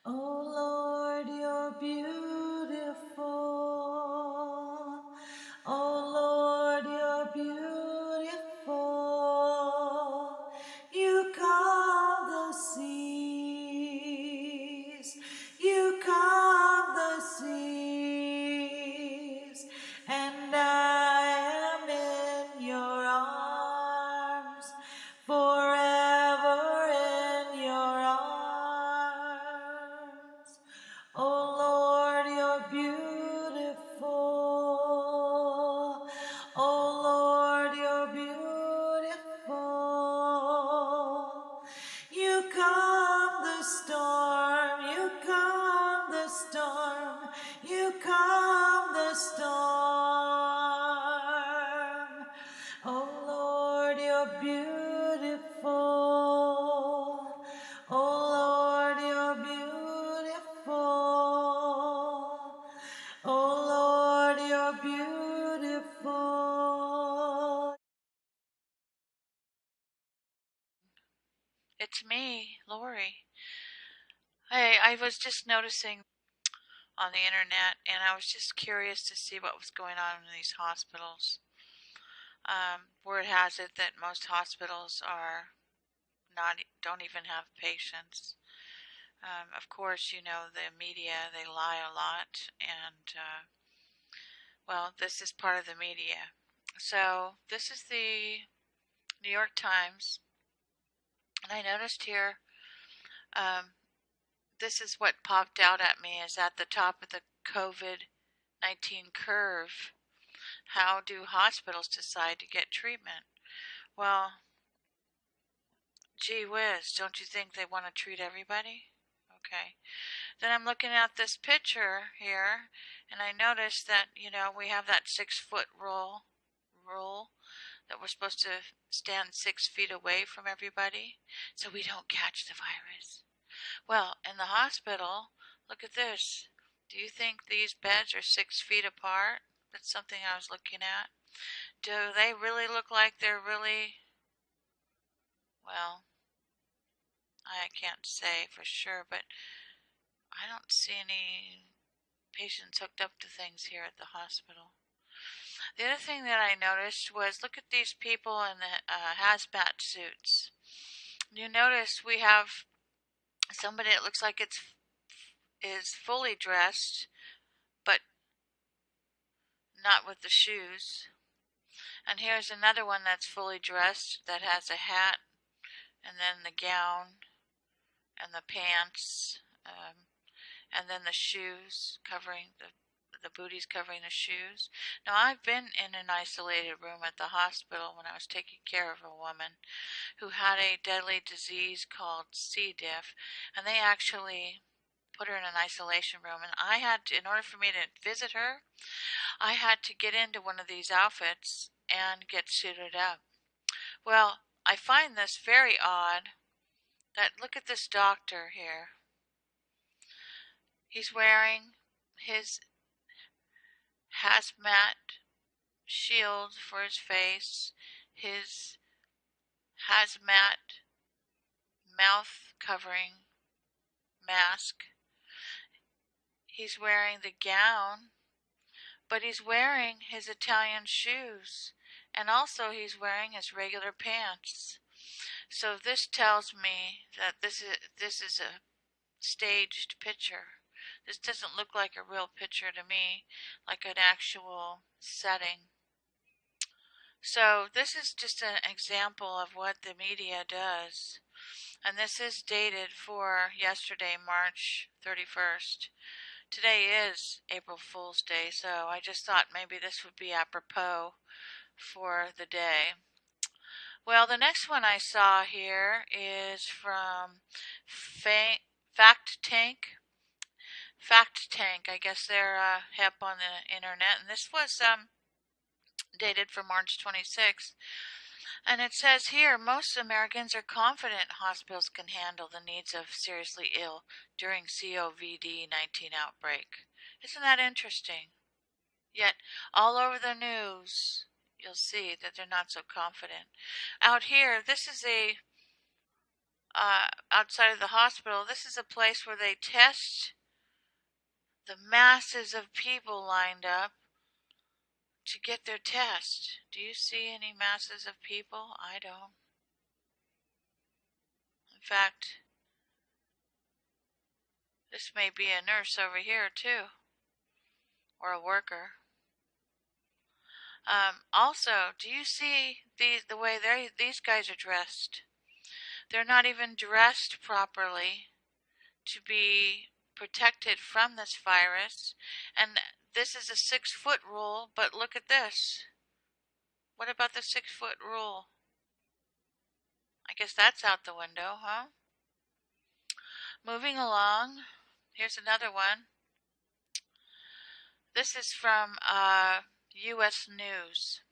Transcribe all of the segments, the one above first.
Oh Lord, you're beautiful. Oh Lord, you're beautiful. You calm the seas. You calm the seas. And I am in your arms. Forever in your arms. Oh Lord, you're beautiful. Oh Lord, you're beautiful. You calm the storm. You calm the storm. You calm the storm. Oh Lord, you're beautiful. Oh Lord, you're beautiful. Oh Lord, you're beautiful. It's me, Lori. Hey, I was just noticing on the internet, and I was just curious to see what was going on in these hospitals. Word has it that most hospitals are not don't even have patients. Of course, you know the media; they lie a lot, and well, this is part of the media. So this is the New York Times, and I noticed here. Um, this is what popped out at me is at the top of the COVID-19 curve. How do hospitals decide to get treatment? Well, gee whiz, don't you think they want to treat everybody? Okay. Then I'm looking at this picture here, and I noticed that, we have that 6 foot rule that we're supposed to stand 6 feet away from everybody so we don't catch the virus. Well, in the hospital, look at this. Do you think these beds are 6 feet apart? That's something I was looking at. Do they really look like they're really, well, I can't say for sure, but I don't see any patients hooked up to things here at the hospital. The other thing that I noticed was look at these people in the hazmat suits. You notice we have somebody that looks like is fully dressed, but not with the shoes. And here's another one that's fully dressed that has a hat and then the gown and the pants, and then the shoes covering the booties covering the shoes. Now I've been in an isolated room at the hospital when I was taking care of a woman who had a deadly disease called C. diff, and they actually put her in an isolation room, and I had to, in order for me to visit her, I had to get into one of these outfits and get suited up. Well, I find this very odd that look at this doctor here. He's wearing his hazmat shield for his face, his hazmat mouth covering mask. He's wearing the gown, but he's wearing his Italian shoes, and also he's wearing his regular pants. So this tells me that this is a staged picture. This doesn't look like a real picture to me, like an actual setting. So this is just an example of what the media does. And this is dated for yesterday, March 31st. Today is April Fool's Day, so I just thought maybe this would be apropos for the day. Well, the next one I saw here is from Fact Tank. Fact Tank, I guess they're hip on the internet, and this was dated for March 26th. And it says here, most Americans are confident hospitals can handle the needs of seriously ill during COVID-19 outbreak. Isn't that interesting? Yet, all over the news, you'll see that they're not so confident. Out here, this is a outside of the hospital. This is a place where they test the masses of people lined up to get their test. Do you see any masses of people? I don't. In fact, this may be a nurse over here too, or a worker. Also, do you see the way these guys are dressed? They're not even dressed properly to be protected from this virus. And this is a 6-foot rule, but look at this. What about the 6-foot rule? I guess that's out the window, huh? Moving along, here's another one. This is from U.S. News.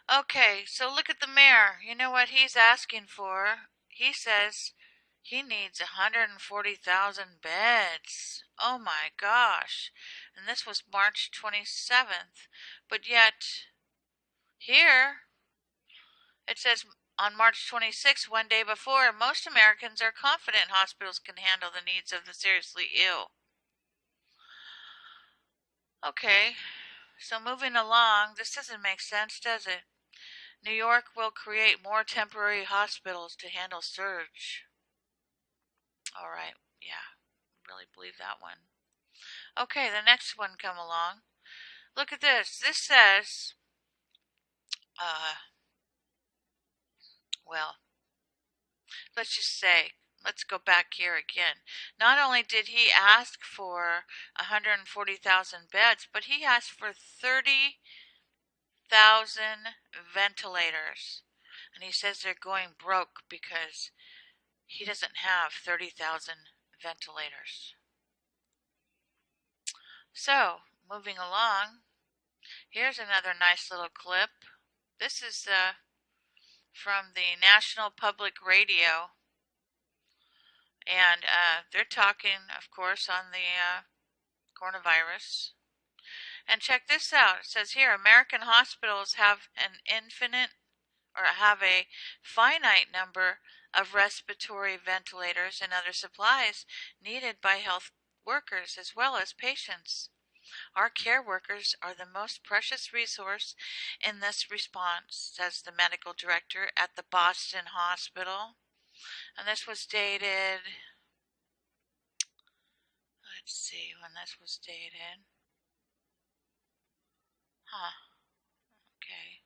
Okay, so look at the mayor. You know what he's asking for? He says he needs 140,000 beds. Oh my gosh. And this was March 27th. But yet, here, it says on March 26th, one day before, most Americans are confident hospitals can handle the needs of the seriously ill. Okay, so moving along, this doesn't make sense, does it? New York will create more temporary hospitals to handle surge. All right, yeah, really believe that one. Okay, the next one come along. Look at this. This says, well, let's just say, let's go back here again. Not only did he ask for 140,000 beds, but he asked for 30,000 ventilators. And he says they're going broke because he doesn't have 30,000 ventilators. So, moving along, here's another nice little clip. This is from the National Public Radio, and they're talking, of course, on the coronavirus. And check this out. It says here, American hospitals have have a finite number of respiratory ventilators and other supplies needed by health workers as well as patients. Our care workers are the most precious resource in this response, says the medical director at the Boston Hospital. And this was dated, let's see when this was dated. Huh, okay.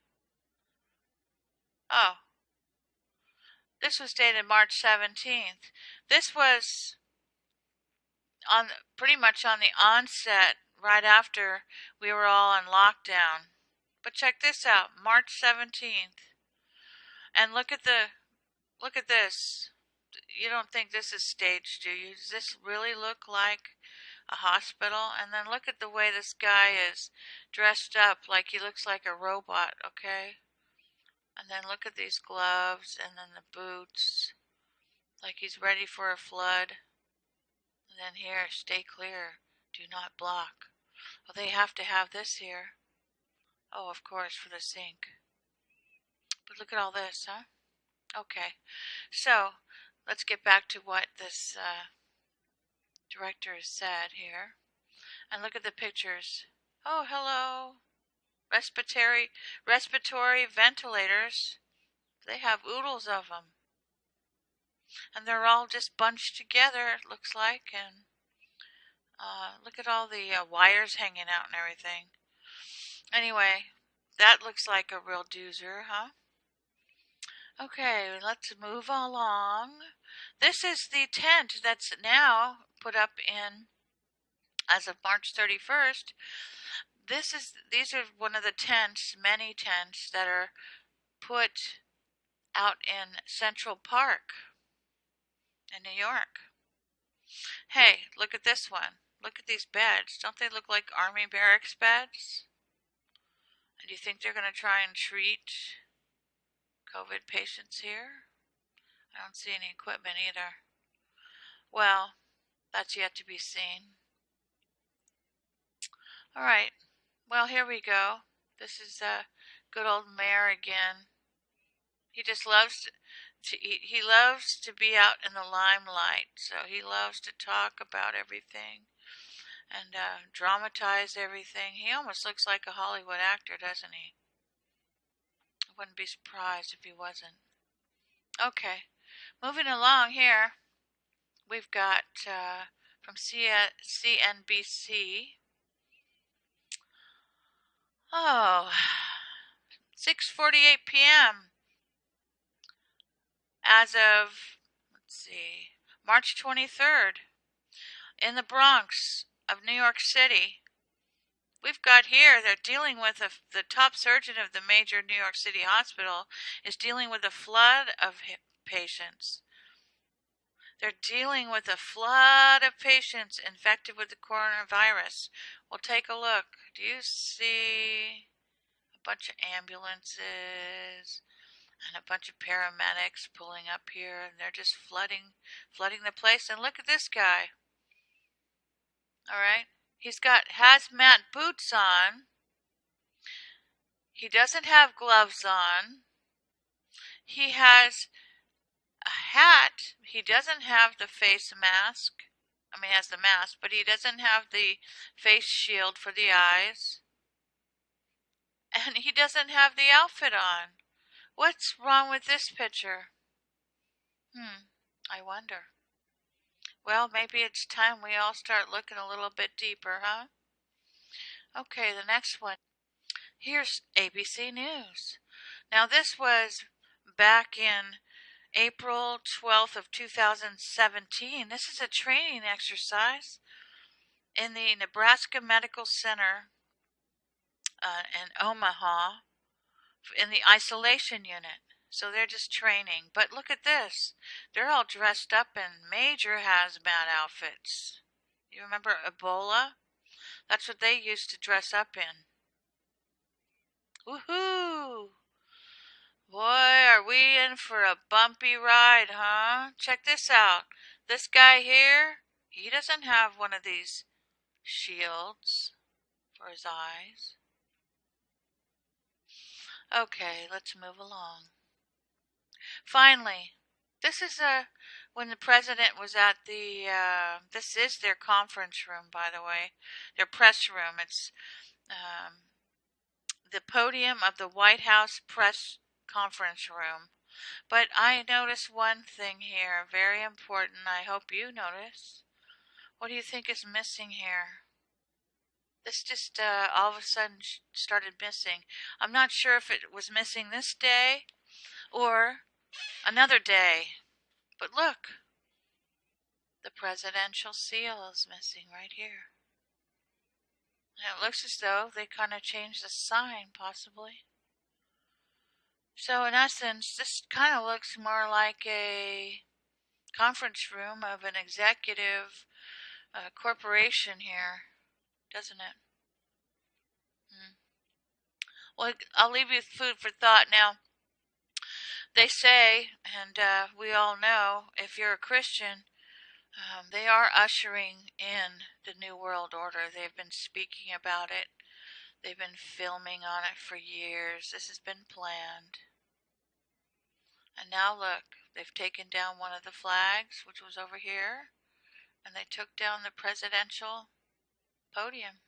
Oh, this was dated March 17th. This was on pretty much on the onset right after we were all on lockdown. But check this out, March 17th. And look at this. You don't think this is staged, do you? Does this really look like a hospital? And then look at the way this guy is dressed up, like he looks like a robot, okay? And then look at these gloves and then the boots, like he's ready for a flood. And then here, stay clear, do not block. Well, they have to have this here. Oh, of course, for the sink. But look at all this, huh? Okay, so let's get back to what this director has said here. And look at the pictures. Oh, hello. Respiratory ventilators. They have oodles of them. And they're all just bunched together, it looks like. And look at all the wires hanging out and everything. Anyway, that looks like a real doozer, huh? Okay, let's move along. This is the tent that's now put up in as of March 31st. These are one of the tents, many tents that are put out in Central Park in New York. Hey, look at this one. Look at these beds. Don't they look like Army barracks beds? And do you think they're going to try and treat COVID patients here? I don't see any equipment either. Well, that's yet to be seen. All right. Well, here we go. This is good old mayor again. He just loves to eat. He loves to be out in the limelight, so he loves to talk about everything and dramatize everything. He almost looks like a Hollywood actor, doesn't he? I wouldn't be surprised if he wasn't. Okay, moving along here, we've got from CNBC. Oh, 6:48 p.m. as of, let's see, March 23rd in the Bronx of New York City. We've got here, they're dealing with the top surgeon of the major New York City hospital is dealing with a flood of patients. They're dealing with a flood of patients infected with the coronavirus. We'll take a look. Do you see a bunch of ambulances and a bunch of paramedics pulling up here, and they're just flooding the place? And look at this guy. All right. He's got hazmat boots on. He doesn't have gloves on. He has a hat. He doesn't have the face mask. I mean, he has the mask, but he doesn't have the face shield for the eyes. And he doesn't have the outfit on. What's wrong with this picture? I wonder. Well, maybe it's time we all start looking a little bit deeper, huh? Okay, the next one. Here's ABC News. Now, this was back in April 12th of 2017. This is a training exercise in the Nebraska Medical Center in Omaha in the isolation unit. So they're just training. But look at this. They're all dressed up in major hazmat outfits. You remember Ebola? That's what they used to dress up in. Woohoo! Boy, are we in for a bumpy ride, huh? Check this out. This guy here, he doesn't have one of these shields for his eyes. Okay, let's move along. Finally, this is when the president was at the, this is their conference room, by the way, their press room. It's the podium of the White House press conference room. But I noticed one thing here, very important. I hope you notice. What do you think is missing here? This just all of a sudden started missing. I'm not sure if it was missing this day or another day. But look, the presidential seal is missing right here. And it looks as though they kind of changed the sign, possibly. So in essence, this kind of looks more like a conference room of an executive corporation here, doesn't it? Well, I'll leave you with food for thought. Now, they say, and we all know, if you're a Christian, they are ushering in the New World Order. They've been speaking about it. They've been filming on it for years. This has been planned. And now look, they've taken down one of the flags, which was over here, and they took down the presidential podium.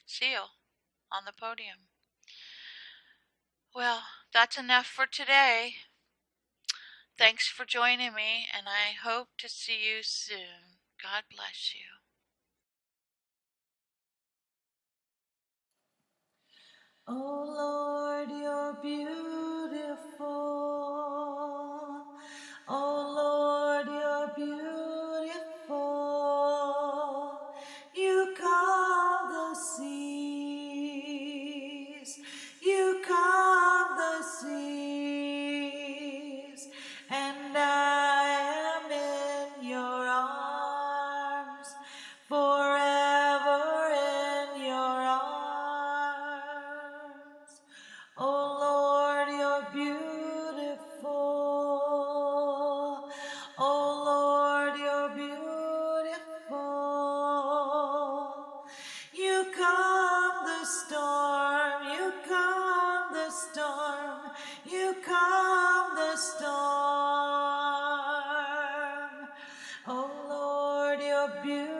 Seal on the podium. Well, that's enough for today. Thanks for joining me, and I hope to see you soon. God bless you. Oh Lord, you're beautiful. Oh Lord, you're beautiful. You calm the seas. You calm the seas. And I am in your arms, forever in your arms. Oh Lord, you're beautiful. beautiful.